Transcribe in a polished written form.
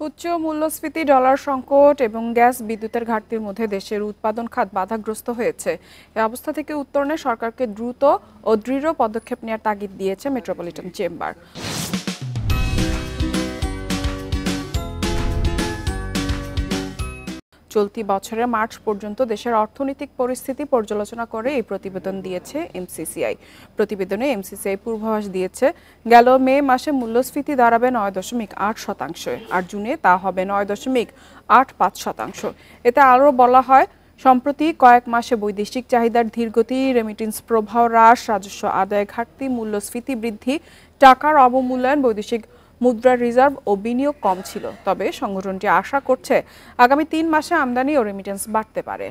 উচ্চ মূল্যস্ফীতি, ডলার সংকট এবং গ্যাস বিদ্যুতের ঘাটতির মধ্যে দেশের উৎপাদন খাত বাধাগ্রস্ত হয়েছে। এই অবস্থা থেকে উত্তরণে সরকারকে দ্রুত ও দৃঢ় পদক্ষেপ নেওয়ার তাগিদ দিয়েছে মেট্রোপলিটন চেম্বার। চলতি বছরের মার্চ পর্যন্ত দেশের অর্থনৈতিক পরিস্থিতি পর্যালোচনা করে এই প্রতিবেদন দিয়েছে এমসিসিআই। প্রতিবেদনে এমসিসিআই পূর্বাভাস দিয়েছে, গেল মে মাসে মূল্যস্ফীতি দাঁড়াবে 9.8%, আর জুনে তা হবে 9.85%। এতে আরও বলা হয়, সম্প্রতি কয়েক মাসে বৈদেশিক চাহিদার ধীরগতি, রেমিটেন্স প্রবাহ হ্রাস, রাজস্ব আদায় ঘাটতি, মূল্যস্ফীতি বৃদ্ধি, টাকার অবমূল্যায়ন, বৈদেশিক মুদ্রার রিজার্ভ ও বিনিয়োগ কম ছিল। তবে সংগঠনটি আশা করছে আগামী 3 মাসে আমদানি ও রেমিটেন্স বাড়তে পারে।